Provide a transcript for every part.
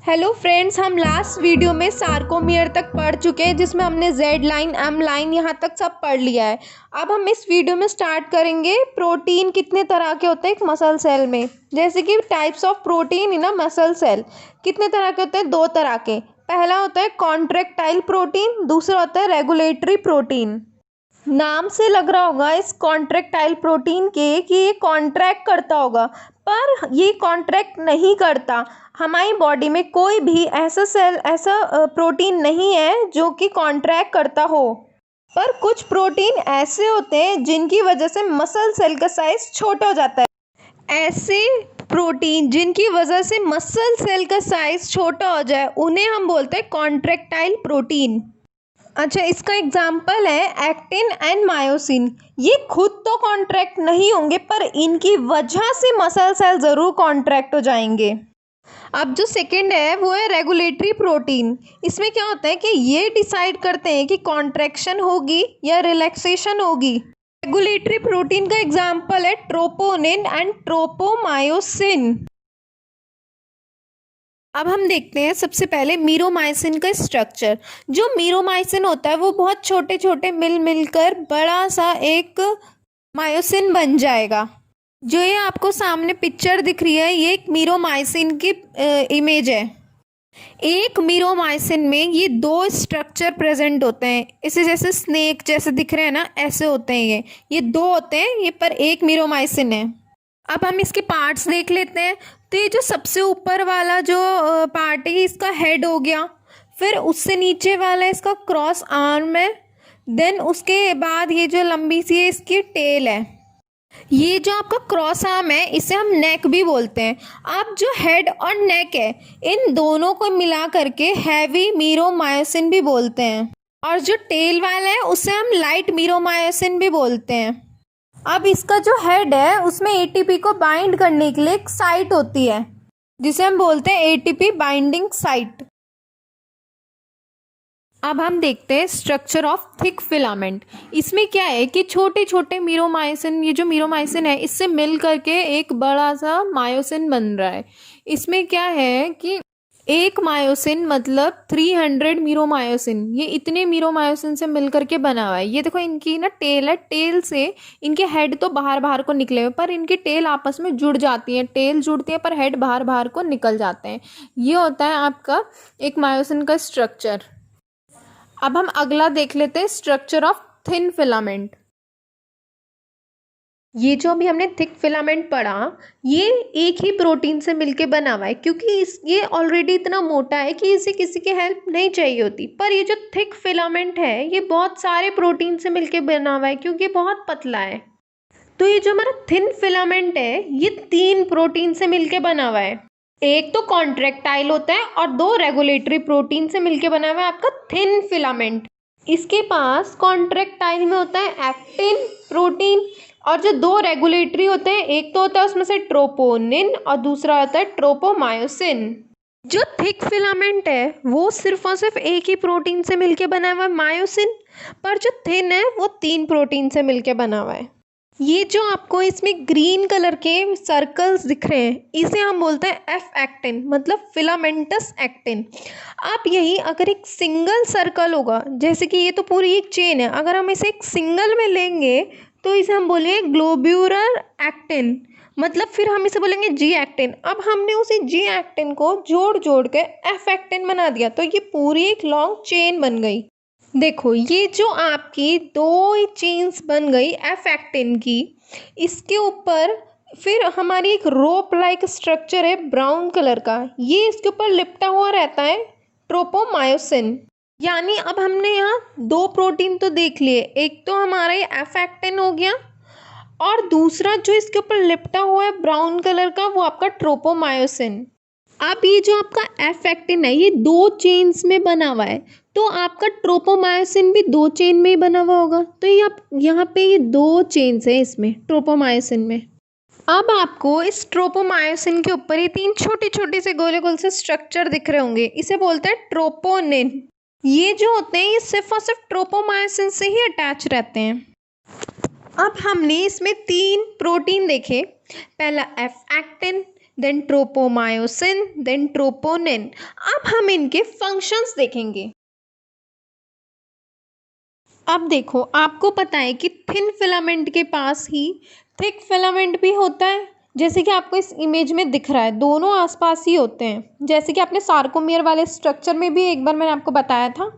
Hello friends, हम last video में sarcomere तक पढ़ चुके हैं जिसमें हमने जेड लाइन एम लाइन यहाँ तक सब पढ़ लिया है। अब हम इस वीडियो में स्टार्ट करेंगे प्रोटीन कितने तरह के होते हैं एक मसल सेल में। जैसे कि types of protein in a muscle cell कितने तरह के होते हैं, दो तरह के। पहला होता है कॉन्ट्रैक्टाइल प्रोटीन, दूसरा होता है रेगुलेटरी प्रोटीन। नाम से लग रहा होगा इस कॉन्ट्रैक्टाइल प्रोटीन के कि ये कॉन्ट्रैक्ट करता होगा, पर ये कॉन्ट्रैक्ट नहीं करता। हमारी बॉडी में कोई भी ऐसा प्रोटीन नहीं है जो कि कॉन्ट्रैक्ट करता हो। पर कुछ प्रोटीन ऐसे होते हैं जिनकी वजह से मसल सेल का साइज छोटा हो जाता है। ऐसे प्रोटीन जिनकी वजह से मसल सेल का साइज छोटा हो जाए उन्हें हम बोलते हैं कॉन्ट्रैक्टाइल प्रोटीन। अच्छा, इसका एग्जाम्पल है एक्टिन एंड मायोसिन। ये खुद तो कॉन्ट्रैक्ट नहीं होंगे पर इनकी वजह से मसल सेल ज़रूर कॉन्ट्रैक्ट हो जाएंगे। अब जो सेकंड है वो है रेगुलेटरी प्रोटीन। इसमें क्या होता है कि ये डिसाइड करते हैं कि कॉन्ट्रैक्शन होगी या रिलैक्सेशन होगी। रेगुलेटरी प्रोटीन का एग्जाम्पल है ट्रोपोनिन एंड ट्रोपोमायोसिन। अब हम देखते हैं सबसे पहले मीरोमाइसिन का स्ट्रक्चर। जो मीरोमाइसिन होता है वो बहुत छोटे छोटे मिलकर बड़ा सा एक मायोसिन बन जाएगा। जो ये आपको सामने पिक्चर दिख रही है ये एक मीरोमाइसिन की इमेज है। एक मीरोमाइसिन में ये दो स्ट्रक्चर प्रेजेंट होते हैं। इसे जैसे स्नेक जैसे दिख रहे हैं ना, ऐसे होते हैं ये दो होते हैं ये, पर एक मीरोमाइसिन है। अब हम इसके पार्ट्स देख लेते हैं। तो ये जो सबसे ऊपर वाला जो पार्ट है इसका हेड हो गया, फिर उससे नीचे वाला इसका क्रॉस आर्म है, देन उसके बाद ये जो लंबी सी है इसकी टेल है। ये जो आपका क्रॉस आर्म है इसे हम नेक भी बोलते हैं। अब जो हेड और नेक है इन दोनों को मिला करके हैवी मीरोमायोसिन भी बोलते हैं, और जो टेल वाला है उसे हम लाइट मीरोमायोसिन भी बोलते हैं। अब इसका जो हेड है उसमें एटीपी को बाइंड करने के लिए एक साइट होती है जिसे हम बोलते हैं एटीपी बाइंडिंग साइट। अब हम देखते हैं स्ट्रक्चर ऑफ थिक फिलामेंट। इसमें क्या है कि छोटे छोटे मीरोमायोसिन, ये जो मीरोमायोसिन है इससे मिल करके एक बड़ा सा मायोसिन बन रहा है। इसमें क्या है कि एक मायोसिन मतलब 300 मीरोमायोसिन, ये इतने मीरोमायोसिन से मिलकर के बना हुआ है। ये देखो इनकी ना टेल है, टेल से इनके हेड तो बाहर बाहर को निकले हुए पर इनकी टेल आपस में जुड़ जाती है। टेल जुड़ती है पर हेड बाहर बाहर को निकल जाते हैं। ये होता है आपका एक मायोसिन का स्ट्रक्चर। अब हम अगला देख लेते हैं स्ट्रक्चर ऑफ थिन फिलामेंट। ये जो अभी हमने थिक फिलामेंट पढ़ा ये एक ही प्रोटीन से मिलके बना हुआ है, क्योंकि ये ऑलरेडी इतना मोटा है कि इसे किसी की हेल्प नहीं चाहिए होती। पर ये जो थिक फिलामेंट है ये बहुत सारे प्रोटीन से मिलके बना हुआ है क्योंकि बहुत पतला है। तो ये जो हमारा थिन फिलामेंट है ये 3 प्रोटीन से मिलके बना हुआ है। एक तो कॉन्ट्रैक्टाइल होता है और 2 रेगुलेटरी प्रोटीन से मिलके बना हुआ है आपका थिन फिलामेंट। इसके पास कॉन्ट्रैक्टाइल में होता है एक्टिन प्रोटीन, और जो 2 रेगुलेटरी होते हैं एक तो होता है उसमें से ट्रोपोनिन और दूसरा होता है ट्रोपोमायोसिन। जो थिक फिलामेंट है वो सिर्फ और सिर्फ एक ही प्रोटीन से मिलके बना हुआ है मायोसिन, पर जो थिन है वो 3 प्रोटीन से मिलके बना हुआ है। ये जो आपको इसमें ग्रीन कलर के सर्कल्स दिख रहे हैं इसे हम बोलते हैं एफ एक्टिन, मतलब फिलामेंटस एक्टिन। आप यही अगर एक सिंगल सर्कल होगा, जैसे कि ये तो पूरी एक चेन है, अगर हम इसे एक सिंगल में लेंगे तो इसे हम बोलेंगे ग्लोब्यूलर एक्टिन, मतलब फिर हम इसे बोलेंगे जी एक्टिन। अब हमने उसी जी एक्टिन को जोड़ जोड़ के एफ एक्टिन बना दिया तो ये पूरी एक लॉन्ग चेन बन गई। देखो ये जो आपकी 2 चेन्स बन गई एफ एक्टिन की, इसके ऊपर फिर हमारी एक रोप लाइक स्ट्रक्चर है ब्राउन कलर का, ये इसके ऊपर लिपटा हुआ रहता है ट्रोपोमायोसिन। यानी अब हमने यहाँ 2 प्रोटीन तो देख लिए, एक तो हमारा ये एफ एक्टिन हो गया और दूसरा जो इसके ऊपर लिपटा हुआ है ब्राउन कलर का वो आपका ट्रोपोमायोसिन। अब ये जो आपका एफ एक्टिन है ये 2 चेन्स में बना हुआ है, तो आपका ट्रोपोमायोसिन भी 2 चेन में ही बना हुआ होगा। तो ये आप यहाँ पे ये 2 चेन्स है इसमें ट्रोपोमायोसिन में। अब आपको इस ट्रोपोमायोसिन के ऊपर ये 3 छोटे छोटे से गोले गोल से स्ट्रक्चर दिख रहे होंगे, इसे बोलते हैं ट्रोपोनिन। ये जो होते हैं ये सिर्फ और सिर्फ ट्रोपोमायोसिन से ही अटैच रहते हैं। अब हमने इसमें 3 प्रोटीन देखे, पहला F actin, then tropomyosin, then troponin. अब हम इनके फंक्शंस देखेंगे। अब देखो, आपको पता है कि थिन फिलामेंट के पास ही थिक फिलामेंट भी होता है, जैसे कि आपको इस इमेज में दिख रहा है, दोनों आसपास ही होते हैं, जैसे कि आपने सार्कोमियर वाले स्ट्रक्चर में भी एक बार मैंने आपको बताया था।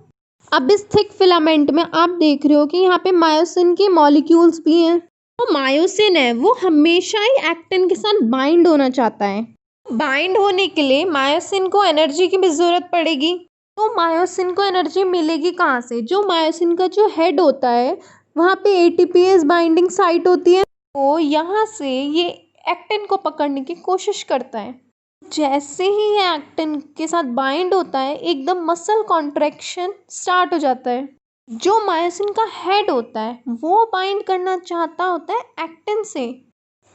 अब इस थिक फिलामेंट में आप देख रहे हो कि यहाँ पे मायोसिन के मॉलिक्यूल्स भी हैं। तो मायोसिन है वो हमेशा ही एक्टिन के साथ बाइंड होना चाहता है। बाइंड होने के लिए मायोसिन को एनर्जी की भी ज़रूरत पड़ेगी। तो मायोसिन को एनर्जी मिलेगी कहाँ से? जो मायोसिन का जो हेड होता है वहाँ पे एटीपीएस बाइंडिंग साइट होती है, तो यहाँ से ये एक्टिन को पकड़ने की कोशिश करता है। जैसे ही ये एक्टिन के साथ बाइंड होता है, एकदम मसल कॉन्ट्रैक्शन स्टार्ट हो जाता है। जो मायोसिन का हेड होता है वो बाइंड करना चाहता होता है एक्टिन से,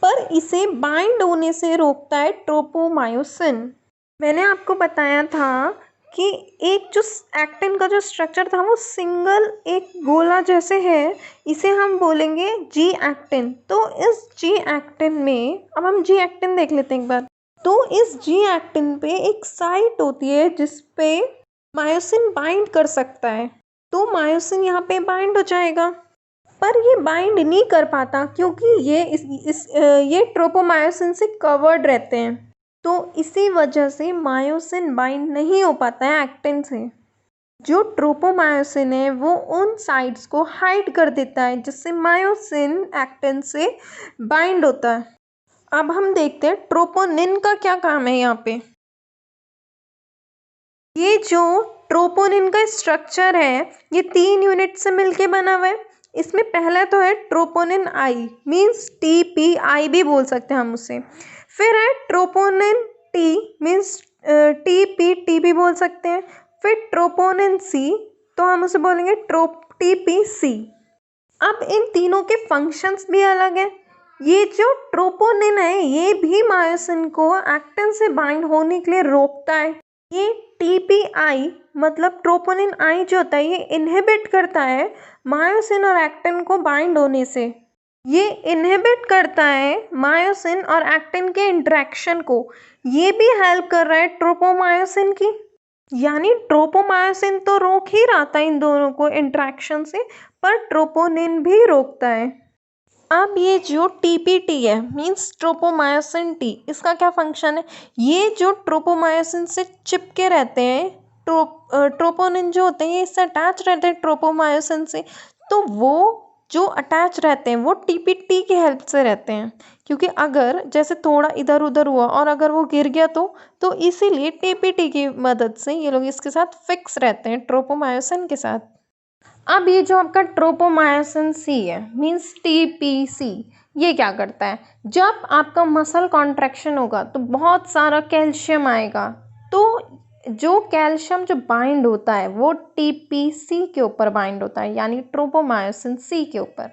पर इसे बाइंड होने से रोकता है ट्रोपोमायोसिन। मैंने आपको बताया था कि एक जो एक्टिन का जो स्ट्रक्चर था वो सिंगल एक गोला जैसे है, इसे हम बोलेंगे जी एक्टिन। तो इस जी एक्टिन में, अब हम जी एक्टिन देख लेते हैं एक बार। तो इस जी एक्टिन पे एक साइट होती है जिस पे मायोसिन बाइंड कर सकता है, तो मायोसिन यहाँ पे बाइंड हो जाएगा। पर ये बाइंड नहीं कर पाता क्योंकि ये ट्रोपोमायोसिन से कवर्ड रहते हैं, तो इसी वजह से मायोसिन बाइंड नहीं हो पाता है एक्टिन से। जो ट्रोपोमायोसिन है वो उन साइट्स को हाइड कर देता है जिससे मायोसिन एक्टिन से बाइंड होता है। अब हम देखते हैं ट्रोपोनिन का क्या काम है यहाँ पे। ये जो ट्रोपोनिन का स्ट्रक्चर है ये 3 यूनिट से मिलके बना हुआ है। इसमें पहला तो है ट्रोपोनिन आई, मीन्स TPI भी बोल सकते हैं हम उसे। फिर है ट्रोपोनिन टी, मीन्स TPT भी बोल सकते हैं। फिर ट्रोपोनिन सी, तो हम उसे बोलेंगे TPC। अब इन तीनों के फंक्शंस भी अलग हैं। ये जो ट्रोपोनिन है ये भी मायोसिन को एक्टिन से बाइंड होने के लिए रोकता है। ये TPI मतलब ट्रोपोनिन आई जो होता है ये इनहिबिट करता है मायोसिन और एक्टिन को बाइंड होने से। ये इनहिबिट करता है मायोसिन और एक्टिन के इंटरेक्शन को। ये भी हेल्प कर रहा है ट्रोपोमायोसिन की, यानी ट्रोपोमायोसिन तो रोक ही रहा था इन दोनों को इंटरेक्शन से, पर ट्रोपोनिन भी रोकता है। अब ये जो TPT है, मीन्स ट्रोपोमायोसिन टी, इसका क्या फंक्शन है? ये जो ट्रोपोमायोसिन से चिपके रहते हैं, ट्रोपोनिन जो होते हैं ये इससे अटैच रहते हैं ट्रोपोमायोसिन से, तो वो जो अटैच रहते हैं वो TPT की हेल्प से रहते हैं, क्योंकि अगर जैसे थोड़ा इधर उधर हुआ और अगर वो गिर गया तो इसीलिए TPT की मदद से ये लोग इसके साथ फिक्स रहते हैं ट्रोपोमायोसिन के साथ। अब ये जो आपका ट्रोपोमायोसिन सी है, मीन्स TPC, ये क्या करता है? जब आपका मसल कॉन्ट्रैक्शन होगा तो बहुत सारा कैल्शियम आएगा, तो जो कैल्शियम जो बाइंड होता है वो TPC के ऊपर बाइंड होता है, यानी ट्रोपोमायोसिन सी के ऊपर।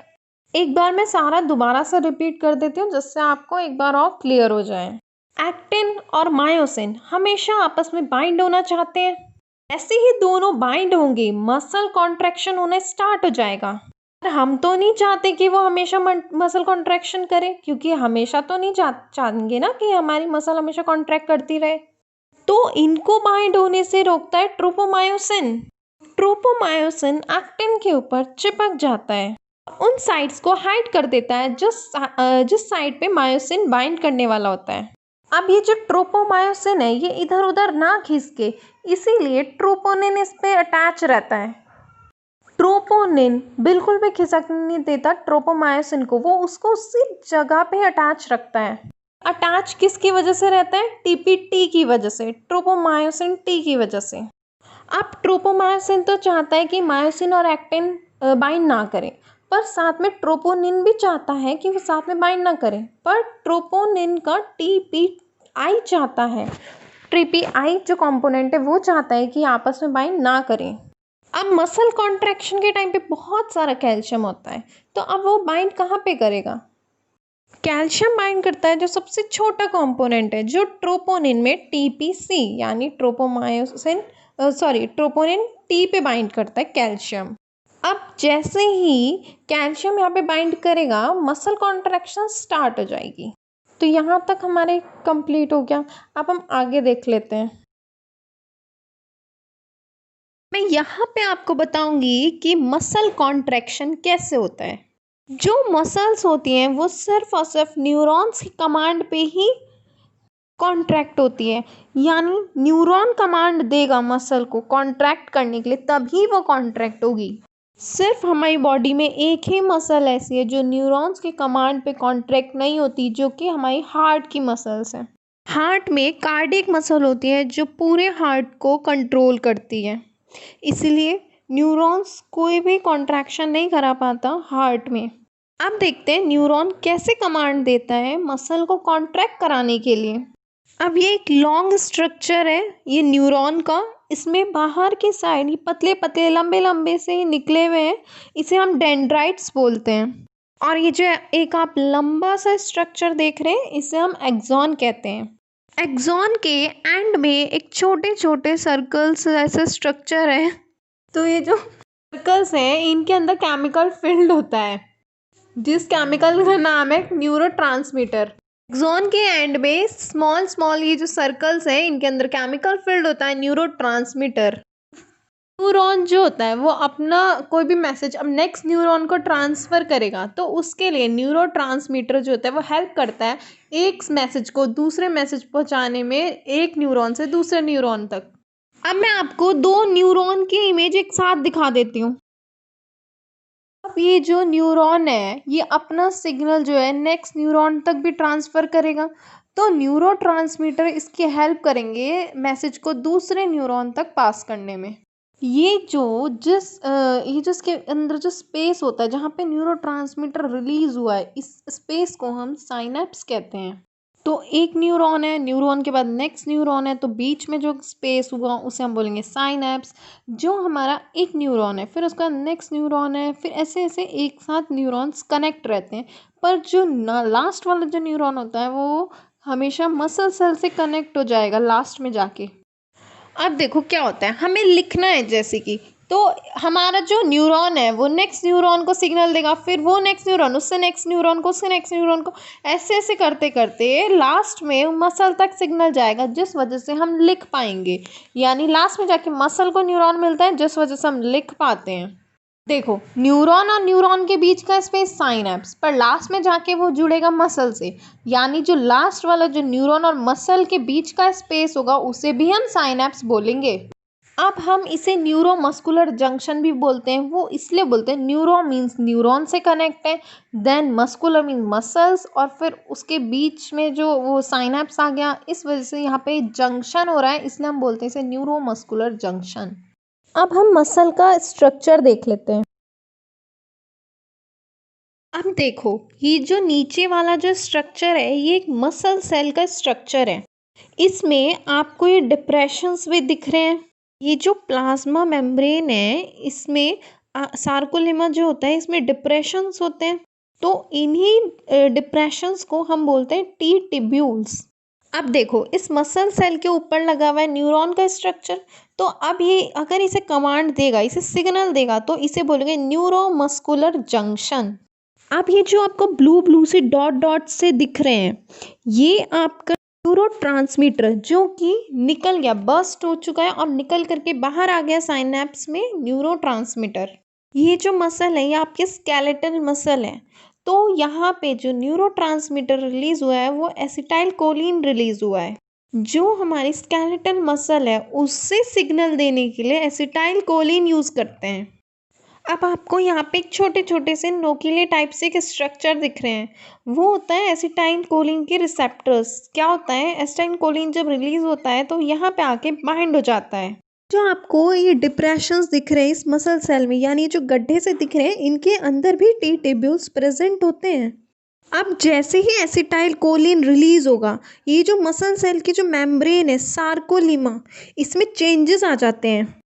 एक बार मैं सारा दोबारा से रिपीट कर देती हूँ जिससे आपको एक बार और क्लियर हो जाए। एक्टिन और मायोसिन हमेशा आपस में बाइंड होना चाहते हैं। ऐसे ही दोनों बाइंड होंगे, मसल कॉन्ट्रैक्शन होना स्टार्ट हो जाएगा। पर हम तो नहीं चाहते कि वो हमेशा मसल कॉन्ट्रैक्शन करे, क्योंकि हमेशा तो नहीं चाहेंगे ना कि हमारी मसल हमेशा कॉन्ट्रैक्ट करती रहे। तो इनको बाइंड होने से रोकता है ट्रोपोमायोसिन। ट्रोपोमायोसिन एक्टिन के ऊपर चिपक जाता है, उन साइट्स को हाइड कर देता है जिस साइड पे मायोसिन बाइंड करने वाला होता है। अब ये जो ट्रोपोमायोसिन है ये इधर उधर ना खिसके, इसीलिए ट्रोपोनिन इस पे अटैच रहता है। ट्रोपोनिन बिल्कुल भी खिसकने नहीं देता ट्रोपोमायोसिन को, वो उसको उसी जगह पे अटैच रखता है। अटैच किसकी वजह से रहता है? TPT की वजह से, ट्रोपोमायोसिन टी की वजह से। अब ट्रोपोमायोसिन तो चाहता है कि मायोसिन और एक्टिन बाइंड ना करें, पर साथ में ट्रोपोनिन भी चाहता है कि वो साथ में बाइंड ना करें, पर ट्रोपोनिन का TPI चाहता है, TPI जो कंपोनेंट है वो चाहता है कि आपस में बाइंड ना करें। अब मसल कॉन्ट्रैक्शन के टाइम पे बहुत सारा कैल्शियम होता है, तो अब वो बाइंड कहाँ पे करेगा? कैल्शियम बाइंड करता है जो सबसे छोटा कंपोनेंट है, जो ट्रोपोनिन में TPC यानी ट्रोपोनिन टी पे बाइंड करता है कैल्शियम। अब जैसे ही कैल्शियम यहाँ पे बाइंड करेगा मसल कॉन्ट्रैक्शन स्टार्ट हो जाएगी। तो यहाँ तक हमारे कंप्लीट हो गया। अब हम आगे देख लेते हैं। मैं यहाँ पे आपको बताऊंगी कि मसल कॉन्ट्रैक्शन कैसे होता है। जो मसल्स होती हैं वो सिर्फ और सिर्फ न्यूरॉन्स की कमांड पे ही कॉन्ट्रैक्ट होती है, यानी न्यूरॉन कमांड देगा मसल को कॉन्ट्रैक्ट करने के लिए, तभी वो कॉन्ट्रैक्ट होगी। सिर्फ हमारी बॉडी में एक ही मसल ऐसी है जो न्यूरॉन्स के कमांड पे कॉन्ट्रैक्ट नहीं होती, जो कि हमारी हार्ट की मसल्स हैं। हार्ट में कार्डियक मसल होती है जो पूरे हार्ट को कंट्रोल करती है, इसलिए न्यूरॉन्स कोई भी कॉन्ट्रैक्शन नहीं करा पाता हार्ट में। अब देखते हैं न्यूरॉन कैसे कमांड देता है मसल को कॉन्ट्रैक्ट कराने के लिए। अब ये एक लॉन्ग स्ट्रक्चर है ये न्यूरॉन का, इसमें बाहर के साइड ये पतले पतले लंबे लंबे से ही निकले हुए हैं, इसे हम डेंड्राइट्स बोलते हैं। और ये जो एक आप लंबा सा स्ट्रक्चर देख रहे हैं इसे हम एक्सॉन कहते हैं। एक्सॉन के एंड में एक छोटे छोटे सर्कल्स ऐसे स्ट्रक्चर है, तो ये जो सर्कल्स हैं इनके अंदर केमिकल फिल्ड होता है, जिस केमिकल का नाम है न्यूरोट्रांसमीटर। एक्सॉन के एंड में स्मॉल स्मॉल ये जो सर्कल्स हैं इनके अंदर केमिकल फिल्ड होता है न्यूरोट्रांसमीटर। न्यूरॉन जो होता है वो अपना कोई भी मैसेज अब नेक्स्ट न्यूरॉन को ट्रांसफ़र करेगा, तो उसके लिए न्यूरोट्रांसमीटर जो होता है वो हेल्प करता है एक मैसेज को दूसरे मैसेज पहुंचाने में, एक न्यूरॉन से दूसरे न्यूरॉन तक। अब मैं आपको दो न्यूरॉन की इमेज एक साथ दिखा देती हूँ। अब ये जो न्यूरॉन है ये अपना सिग्नल जो है नेक्स्ट न्यूरॉन तक भी ट्रांसफ़र करेगा, तो न्यूरोट्रांसमीटर इसकी हेल्प करेंगे मैसेज को दूसरे न्यूरॉन तक पास करने में। ये जो इसके अंदर जो स्पेस होता है जहाँ पे न्यूरोट्रांसमीटर रिलीज हुआ है, इस स्पेस को हम साइनेप्स कहते हैं। तो एक न्यूरॉन है, न्यूरॉन के बाद नेक्स्ट न्यूरॉन है, तो बीच में जो स्पेस हुआ उसे हम बोलेंगे साइनेप्स। जो हमारा एक न्यूरॉन है फिर उसका नेक्स्ट न्यूरॉन है, फिर ऐसे ऐसे एक साथ न्यूरॉन्स कनेक्ट रहते हैं। पर जो लास्ट वाला जो न्यूरॉन होता है वो हमेशा मसल सेल से कनेक्ट हो जाएगा लास्ट में जाके। अब देखो क्या होता है, हमें लिखना है जैसे कि, तो हमारा जो न्यूरॉन है वो नेक्स्ट न्यूरॉन को सिग्नल देगा, फिर वो नेक्स्ट न्यूरॉन उससे नेक्स्ट न्यूरॉन को उससे नेक्स्ट न्यूरॉन को, ऐसे ऐसे करते करते लास्ट में मसल तक सिग्नल जाएगा, जिस वजह से हम लिख पाएंगे। यानी लास्ट में जाके मसल को न्यूरॉन मिलता है जिस वजह से हम लिख पाते हैं। देखो न्यूरॉन और न्यूरॉन के बीच का स्पेस साइनेप्स, पर लास्ट में जाके वो जुड़ेगा मसल से, यानी जो लास्ट वाला जो न्यूरॉन और मसल के बीच का स्पेस होगा उसे भी हम साइनेप्स बोलेंगे। अब हम इसे न्यूरोमस्कुलर जंक्शन भी बोलते हैं, वो इसलिए बोलते हैं न्यूरो मीन्स न्यूरॉन से कनेक्ट है, देन मस्कुलर मीन्स मसल्स, और फिर उसके बीच में जो वो साइनेप्स आ गया, इस वजह से यहाँ पे जंक्शन हो रहा है, इसलिए हम बोलते हैं इसे न्यूरोमस्कुलर जंक्शन। अब हम मसल का स्ट्रक्चर देख लेते हैं। अब देखो ये जो नीचे वाला जो स्ट्रक्चर है ये एक मसल सेल का स्ट्रक्चर है, इसमें आपको ये डिप्रेशंस भी दिख रहे हैं। ये जो प्लाज्मा मेम्ब्रेन है इसमें सार्कोलेमा जो होता है इसमें डिप्रेशंस होते हैं, तो इन्हीं डिप्रेशंस को हम बोलते हैं टी टिब्यूल्स। अब देखो इस मसल सेल के ऊपर लगा हुआ है न्यूरॉन का स्ट्रक्चर, तो अब ये अगर इसे कमांड देगा, इसे सिग्नल देगा, तो इसे बोलेंगे न्यूरोमस्कुलर जंक्शन। अब ये जो आपको ब्लू ब्लू से डॉट डॉट से दिख रहे हैं ये आपका न्यूरोट्रांसमीटर जो कि निकल गया, बर्स्ट हो चुका है और निकल करके बाहर आ गया साइनेप्स में न्यूरोट्रांसमीटर। ये जो मसल है ये आपके स्केलेटल मसल है, तो यहाँ पे जो न्यूरोट्रांसमीटर रिलीज हुआ है वो एसिटाइल कोलिन रिलीज हुआ है, जो हमारी स्केलेटल मसल है उससे सिग्नल देने के लिए एसिटाइल कोलिन यूज़ करते हैं। अब आपको यहाँ पे एक छोटे छोटे से नोकीले टाइप से एक स्ट्रक्चर दिख रहे हैं, वो होता है एसिटाइल कोलिन के रिसेप्टर्स। क्या होता है, एसिटाइल कोलिन जब रिलीज होता है तो यहाँ पे आके बाइंड हो जाता है। जो आपको ये डिप्रेशंस दिख रहे हैं इस मसल सेल में, यानी जो गड्ढे से दिख रहे हैं, इनके अंदर भी टी टिब्यूल्स प्रेजेंट होते हैं। अब जैसे ही एसिटाइल कोलिन रिलीज होगा, ये जो मसल सेल की जो मेम्ब्रेन है सार्कोलीमा, इसमें चेंजेस आ जाते हैं।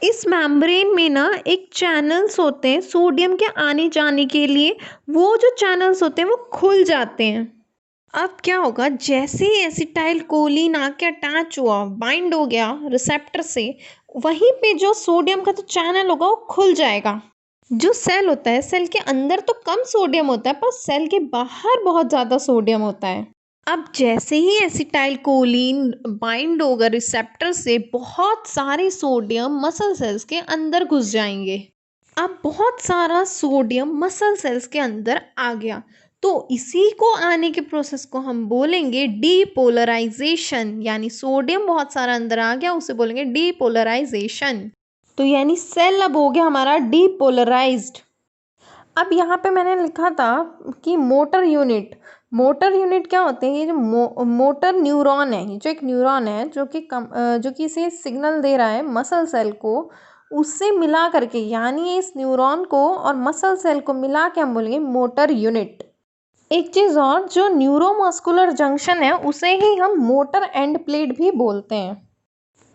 इस मेम्ब्रेन में ना एक चैनल्स होते हैं सोडियम के आने जाने के लिए, वो जो चैनल्स होते हैं वो खुल जाते हैं। अब क्या होगा, जैसे ही एसिटाइल कोलिन आके अटैच हुआ, बाइंड हो गया रिसेप्टर से, वहीं पे जो सोडियम का जो चैनल होगा वो खुल जाएगा। जो सेल होता है, सेल के अंदर तो कम सोडियम होता है पर सेल के बाहर बहुत ज़्यादा सोडियम होता है। अब जैसे ही एसिटाइल कोलिन बाइंड होगा रिसेप्टर से, बहुत सारे सोडियम मसल सेल्स के अंदर घुस जाएंगे। अब बहुत सारा सोडियम मसल सेल्स के अंदर आ गया, तो इसी को आने के प्रोसेस को हम बोलेंगे डीपोलराइजेशन। यानी सोडियम बहुत सारा अंदर आ गया, उसे बोलेंगे डीपोलराइजेशन। तो यानी सेल अब हो गया हमारा डीपोलराइज्ड। अब यहाँ पे मैंने लिखा था कि मोटर यूनिट क्या होते हैं? ये जो मोटर न्यूरॉन है, ये जो एक न्यूरॉन है जो कि इसे सिग्नल दे रहा है मसल सेल को, उससे मिला करके, यानी इस न्यूरॉन को और मसल सेल को मिला के हम बोलेंगे मोटर यूनिट। एक चीज़ और, जो न्यूरोमस्कुलर जंक्शन है उसे ही हम मोटर एंड प्लेट भी बोलते हैं।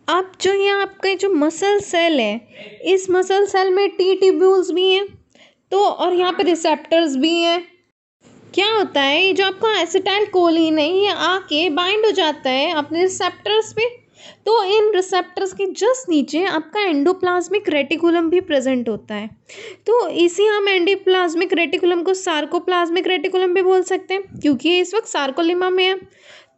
अब जो ये आपका जो मसल सेल है, इस मसल सेल में टी ट्यूब्यूल्स भी हैं, तो और यहाँ पे रिसेप्टर्स भी हैं। क्या होता है, ये जो आपका एसिटाइल कोलिन है ये आके बाइंड हो जाता है अपने रिसेप्टर्स पे, तो इन रिसेप्टर्स के जस्ट नीचे आपका एंडोप्लाज्मिक रेटिकुलम भी प्रेजेंट होता है। तो इसी हम एंडोप्लाज्मिक रेटिकुलम को सार्कोप्लाज्मिक रेटिकुलम भी बोल सकते हैं, क्योंकि ये इस वक्त सार्कोलिमा में है।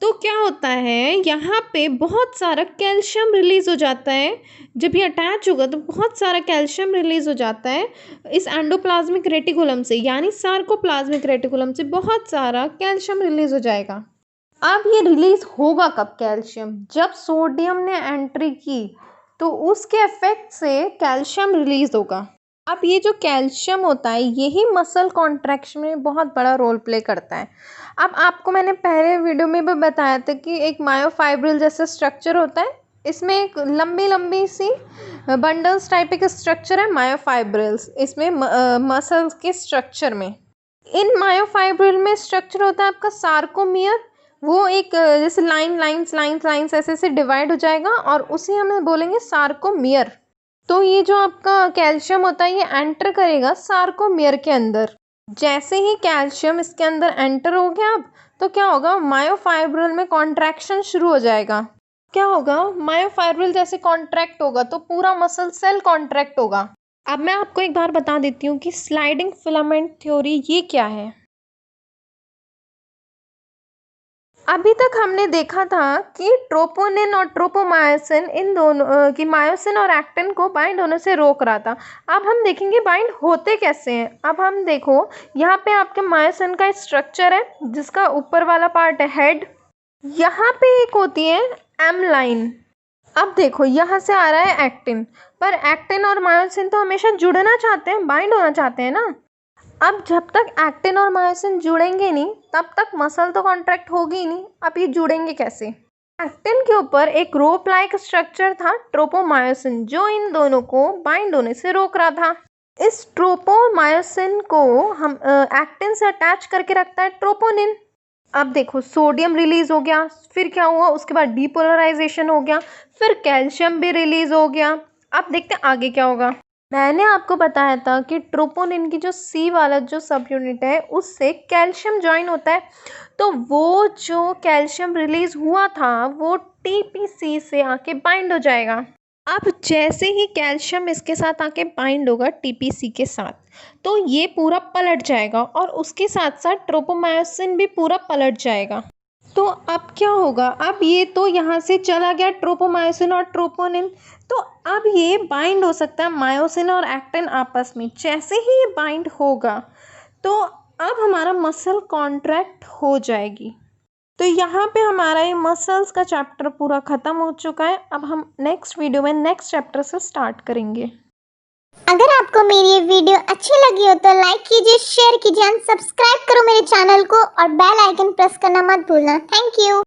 तो क्या होता है, यहाँ पे बहुत सारा कैल्शियम रिलीज हो जाता है। जब ये अटैच होगा तो बहुत सारा कैल्शियम रिलीज हो जाता है इस एंडोप्लाज्मिक रेटिकुलम से, यानी सार्कोप्लाज्मिक रेटिकुलम से बहुत सारा कैल्शियम रिलीज हो जाएगा। अब ये रिलीज होगा कब कैल्शियम? जब सोडियम ने एंट्री की, तो उसके इफेक्ट से कैल्शियम रिलीज होगा। अब ये जो कैल्शियम होता है यही मसल कॉन्ट्रैक्शन में बहुत बड़ा रोल प्ले करता है। अब आपको मैंने पहले वीडियो में भी बताया था कि एक मायोफाइब्रिल जैसा स्ट्रक्चर होता है, इसमें एक लंबी लंबी सी बंडल्स टाइप एक स्ट्रक्चर है मायोफाइब्रिल्स, इसमें मसल्स के स्ट्रक्चर में। इन मायोफाइब्रिल में स्ट्रक्चर होता है आपका सार्कोमियर, वो एक जैसे लाइन्स ऐसे से डिवाइड हो जाएगा और उसे हम बोलेंगे सार्कोमियर। तो ये जो आपका कैल्शियम होता है ये एंटर करेगा सार्कोमियर के अंदर। जैसे ही कैल्शियम इसके अंदर एंटर हो गया, अब तो क्या होगा, मायोफाइब्रिल में कॉन्ट्रैक्शन शुरू हो जाएगा। क्या होगा, मायोफाइब्रिल जैसे कॉन्ट्रैक्ट होगा तो पूरा मसल सेल कॉन्ट्रैक्ट होगा। अब मैं आपको एक बार बता देती हूँ कि स्लाइडिंग फिलामेंट थ्योरी ये क्या है। अभी तक हमने देखा था कि ट्रोपोनिन और ट्रोपोमायोसिन, इन दोनों की मायोसिन और एक्टिन को बाइंड होने से रोक रहा था। अब हम देखेंगे बाइंड होते कैसे हैं। अब हम देखो, यहाँ पे आपके मायोसिन का स्ट्रक्चर है जिसका ऊपर वाला पार्ट है हेड, यहाँ पे एक होती है एम लाइन। अब देखो यहाँ से आ रहा है एक्टिन, पर एक्टिन और मायोसिन तो हमेशा जुड़ना चाहते हैं, बाइंड होना चाहते हैं ना। अब जब तक एक्टिन और मायोसिन जुड़ेंगे नहीं तब तक मसल तो कॉन्ट्रैक्ट होगी ही नहीं। अब ये जुड़ेंगे कैसे? एक्टिन के ऊपर एक रोप लाइक स्ट्रक्चर था ट्रोपोमायोसिन, जो इन दोनों को बाइंड होने से रोक रहा था। इस ट्रोपोमायोसिन को हम एक्टिन से अटैच करके रखता है ट्रोपोनिन। अब देखो सोडियम रिलीज हो गया, फिर क्या हुआ, उसके बाद डीपोलराइजेशन हो गया, फिर कैल्शियम भी रिलीज हो गया। अब देखते हैं आगे क्या होगा। मैंने आपको बताया था कि ट्रोपोनिन की जो सी वाला जो सब यूनिट है उससे कैल्शियम ज्वाइन होता है, तो वो जो कैल्शियम रिलीज हुआ था वो टीपीसी से आके बाइंड हो जाएगा। अब जैसे ही कैल्शियम इसके साथ आके बाइंड होगा टीपीसी के साथ, तो ये पूरा पलट जाएगा और उसके साथ साथ ट्रोपोमायोसिन भी पूरा पलट जाएगा। तो अब क्या होगा, अब ये तो यहाँ से चला गया ट्रोपोमायोसिन और ट्रोपोनिन, तो अब ये बाइंड हो सकता है मायोसिन और एक्टिन आपस में। जैसे ही ये बाइंड होगा तो अब हमारा मसल कॉन्ट्रैक्ट हो जाएगी। तो यहाँ पे हमारा ये मसल्स का चैप्टर पूरा ख़त्म हो चुका है। अब हम नेक्स्ट वीडियो में नेक्स्ट चैप्टर से स्टार्ट करेंगे। अगर आपको मेरी ये वीडियो अच्छी लगी हो तो लाइक कीजिए, शेयर कीजिए, सब्सक्राइब करो मेरे चैनल को और बेल आइकन प्रेस करना मत भूलना। Thank you.